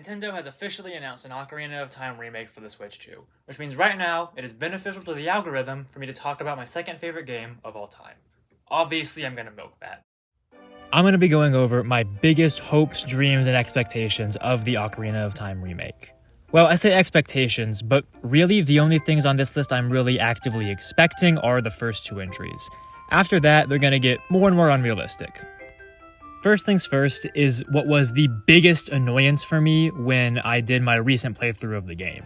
Nintendo has officially announced an Ocarina of Time remake for the Switch 2, which means right now it is beneficial to the algorithm for me to talk about my second favorite game of all time. Obviously, I'm gonna milk that. I'm gonna be going over my biggest hopes, dreams, and expectations of the Ocarina of Time remake. Well, I say expectations, but really the only things on this list I'm really actively expecting are the first two entries. After that, they're gonna get more and more unrealistic. First things first is what was the biggest annoyance for me when I did my recent playthrough of the game.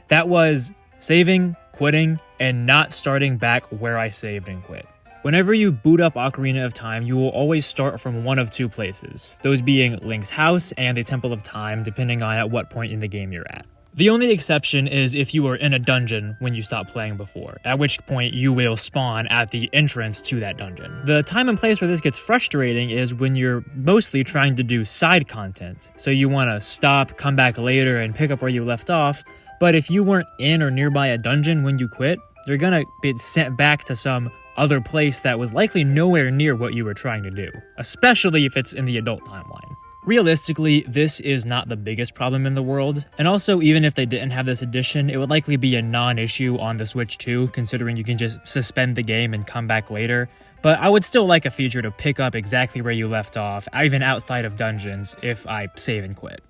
That was saving, quitting, and not starting back where I saved and quit. Whenever you boot up Ocarina of Time, you will always start from one of two places, those being Link's house and the Temple of Time, depending on at what point in the game you're at. The only exception is if you are in a dungeon when you stop playing before, at which point you will spawn at the entrance to that dungeon. The time and place where this gets frustrating is when you're mostly trying to do side content, so you want to stop, come back later, and pick up where you left off, but if you weren't in or nearby a dungeon when you quit, you're gonna get sent back to some other place that was likely nowhere near what you were trying to do, especially if it's in the adult timeline. Realistically, this is not the biggest problem in the world, and also even if they didn't have this addition, it would likely be a non-issue on the Switch 2, considering you can just suspend the game and come back later, but I would still like a feature to pick up exactly where you left off, even outside of dungeons, if I save and quit.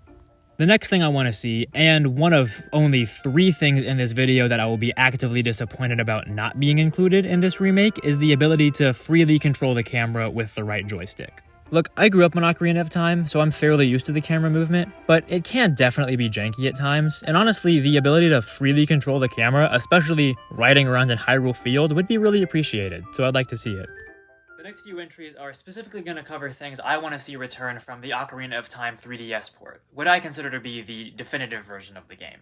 The next thing I want to see, and one of only 3 things in this video that I will be actively disappointed about not being included in this remake, is the ability to freely control the camera with the right joystick. Look, I grew up on Ocarina of Time, so I'm fairly used to the camera movement, but it can definitely be janky at times, and honestly, the ability to freely control the camera, especially riding around in Hyrule Field, would be really appreciated, so I'd like to see it. The next few entries are specifically going to cover things I want to see return from the Ocarina of Time 3DS port, what I consider to be the definitive version of the game.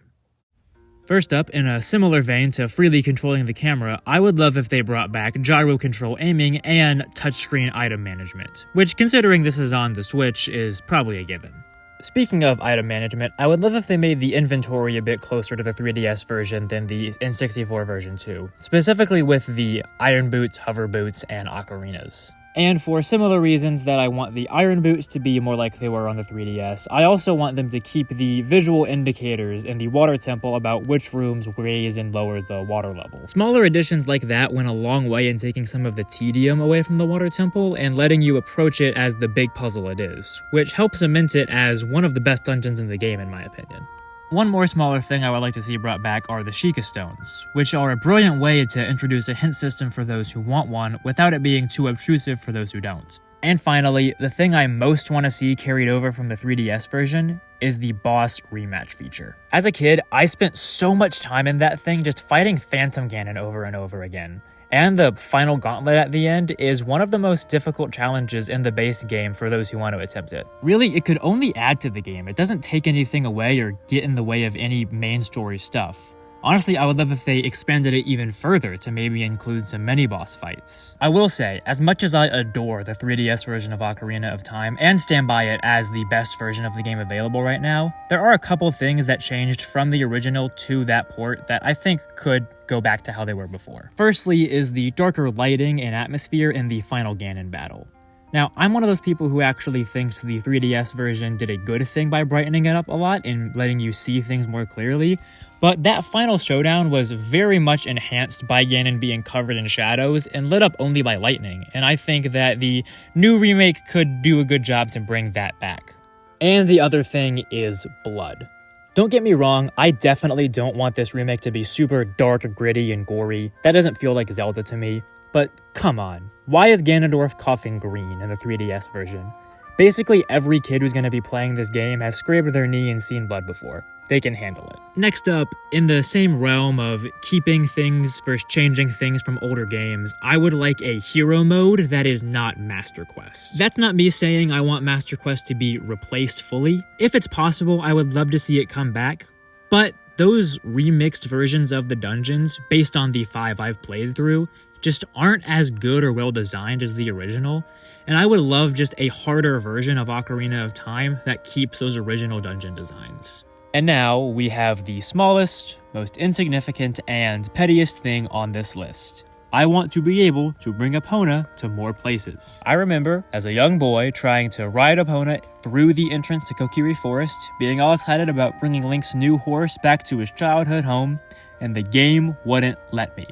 First up, in a similar vein to freely controlling the camera, I would love if they brought back gyro control aiming and touchscreen item management, which, considering this is on the Switch, is probably a given. Speaking of item management, I would love if they made the inventory a bit closer to the 3DS version than the N64 version too, specifically with the Iron Boots, Hover Boots, and Ocarinas. And for similar reasons that I want the Iron Boots to be more like they were on the 3DS, I also want them to keep the visual indicators in the water temple about which rooms raise and lower the water level. Smaller additions like that went a long way in taking some of the tedium away from the water temple and letting you approach it as the big puzzle it is, which helps cement it as one of the best dungeons in the game in my opinion. One more smaller thing I would like to see brought back are the Sheikah Stones, which are a brilliant way to introduce a hint system for those who want one without it being too obtrusive for those who don't. And finally, the thing I most want to see carried over from the 3DS version is the boss rematch feature. As a kid, I spent so much time in that thing just fighting Phantom Ganon over and over again. And the final gauntlet at the end is one of the most difficult challenges in the base game for those who want to attempt it. Really, it could only add to the game. It doesn't take anything away or get in the way of any main story stuff. Honestly, I would love if they expanded it even further to maybe include some mini-boss fights. I will say, as much as I adore the 3DS version of Ocarina of Time and stand by it as the best version of the game available right now, there are a couple things that changed from the original to that port that I think could go back to how they were before. Firstly is the darker lighting and atmosphere in the final Ganon battle. Now, I'm one of those people who actually thinks the 3DS version did a good thing by brightening it up a lot and letting you see things more clearly, but that final showdown was very much enhanced by Ganon being covered in shadows and lit up only by lightning, and I think that the new remake could do a good job to bring that back. And the other thing is blood. Don't get me wrong, I definitely don't want this remake to be super dark, gritty, and gory. That doesn't feel like Zelda to me. But come on, why is Ganondorf coughing green in the 3DS version? Basically every kid who's going to be playing this game has scraped their knee and seen blood before. They can handle it. Next up, in the same realm of keeping things versus changing things from older games, I would like a hero mode that is not Master Quest. That's not me saying I want Master Quest to be replaced fully. If it's possible, I would love to see it come back, but those remixed versions of the dungeons, based on the 5 I've played through, just aren't as good or well designed as the original, and I would love just a harder version of Ocarina of Time that keeps those original dungeon designs. And now we have the smallest, most insignificant, and pettiest thing on this list. I want to be able to bring Epona to more places. I remember, as a young boy, trying to ride Epona through the entrance to Kokiri Forest, being all excited about bringing Link's new horse back to his childhood home, and the game wouldn't let me.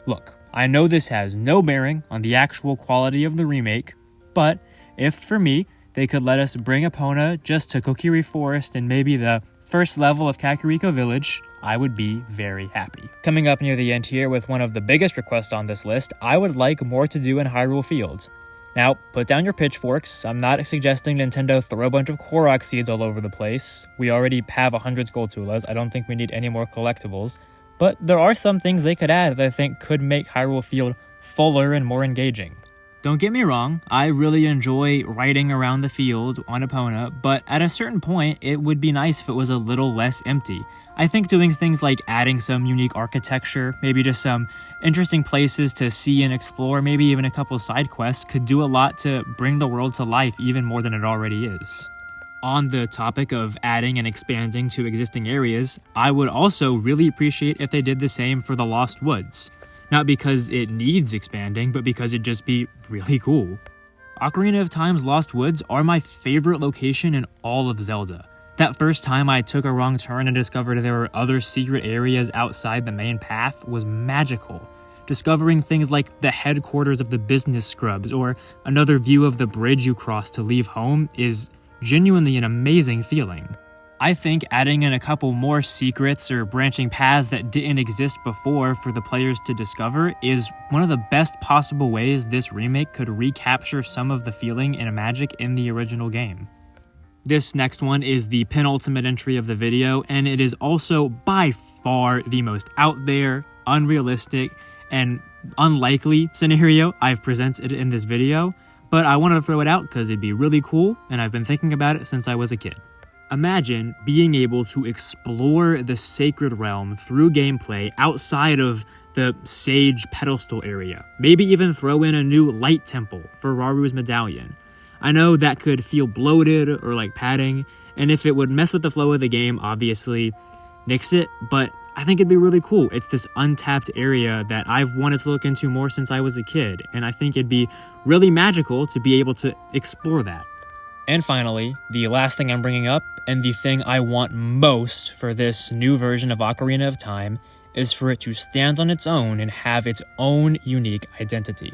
Look, I know this has no bearing on the actual quality of the remake, but if, for me, they could let us bring Epona just to Kokiri Forest and maybe the first level of Kakariko Village, I would be very happy. Coming up near the end here with one of the biggest requests on this list, I would like more to do in Hyrule Field. Now, put down your pitchforks. I'm not suggesting Nintendo throw a bunch of Korok seeds all over the place. We already have 100 Skulltulas. I don't think we need any more collectibles. But there are some things they could add that I think could make Hyrule Field fuller and more engaging. Don't get me wrong, I really enjoy riding around the field on Epona, but at a certain point, it would be nice if it was a little less empty. I think doing things like adding some unique architecture, maybe just some interesting places to see and explore, maybe even a couple side quests, could do a lot to bring the world to life even more than it already is. On the topic of adding and expanding to existing areas, I would also really appreciate if they did the same for the Lost Woods. Not because it needs expanding, but because it'd just be really cool. Ocarina of Time's Lost Woods are my favorite location in all of Zelda. That first time I took a wrong turn and discovered there were other secret areas outside the main path was magical. Discovering things like the headquarters of the business scrubs or another view of the bridge you cross to leave home is genuinely an amazing feeling. I think adding in a couple more secrets or branching paths that didn't exist before for the players to discover is one of the best possible ways this remake could recapture some of the feeling and magic in the original game. This next one is the penultimate entry of the video, and it is also by far the most out there, unrealistic, and unlikely scenario I've presented in this video, but I wanted to throw it out because it'd be really cool, and I've been thinking about it since I was a kid. Imagine being able to explore the Sacred Realm through gameplay outside of the Sage pedestal area. Maybe even throw in a new Light Temple for Raru's medallion. I know that could feel bloated or like padding, and if it would mess with the flow of the game, obviously nix it, but I think it'd be really cool. It's this untapped area that I've wanted to look into more since I was a kid, and I think it'd be really magical to be able to explore that. And finally, the last thing I'm bringing up, and the thing I want most for this new version of Ocarina of Time, is for it to stand on its own and have its own unique identity.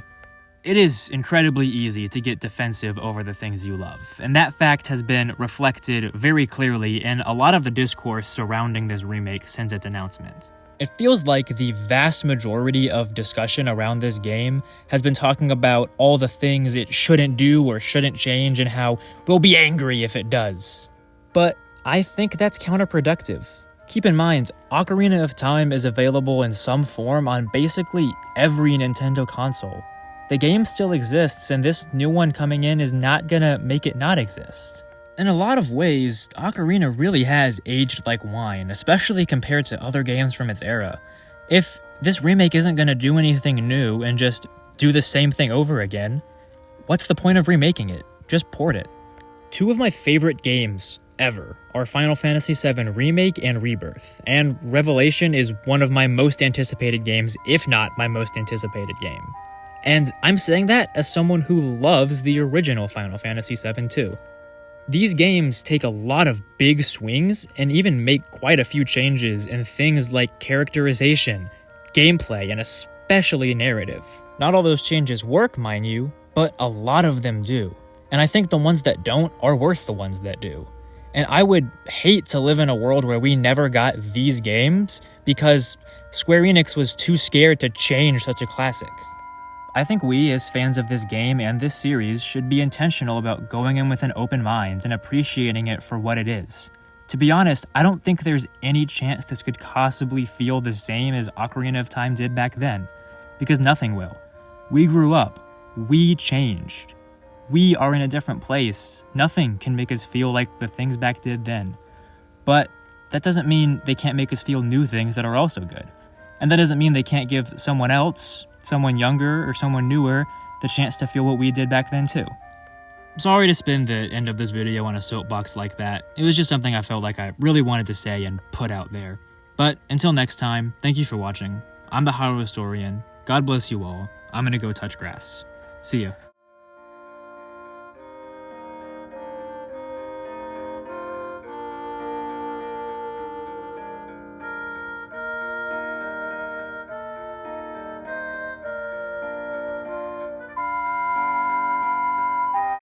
It is incredibly easy to get defensive over the things you love, and that fact has been reflected very clearly in a lot of the discourse surrounding this remake since its announcement. It feels like the vast majority of discussion around this game has been talking about all the things it shouldn't do or shouldn't change and how we'll be angry if it does. But I think that's counterproductive. Keep in mind, Ocarina of Time is available in some form on basically every Nintendo console. The game still exists, and this new one coming in is not gonna make it not exist. In a lot of ways, Ocarina really has aged like wine, especially compared to other games from its era. If this remake isn't going to do anything new and just do the same thing over again, what's the point of remaking it? Just port it. Two of my favorite games ever are Final Fantasy VII Remake and Rebirth, and Revelation is one of my most anticipated games, if not my most anticipated game. And I'm saying that as someone who loves the original Final Fantasy VII too. These games take a lot of big swings and even make quite a few changes in things like characterization, gameplay, and especially narrative. Not all those changes work, mind you, but a lot of them do. And I think the ones that don't are worth the ones that do. And I would hate to live in a world where we never got these games because Square Enix was too scared to change such a classic. I think we, as fans of this game and this series, should be intentional about going in with an open mind and appreciating it for what it is. To be honest, I don't think there's any chance this could possibly feel the same as Ocarina of Time did back then, because nothing will. We grew up. We changed. We are in a different place. Nothing can make us feel like the things back did then. But that doesn't mean they can't make us feel new things that are also good. And that doesn't mean they can't give someone else, someone younger or someone newer, the chance to feel what we did back then too. Sorry to spend the end of this video on a soapbox like that. It was just something I felt like I really wanted to say and put out there. But until next time, thank you for watching. I'm the Hyrule Historian, God bless you all. I'm gonna go touch grass. See ya.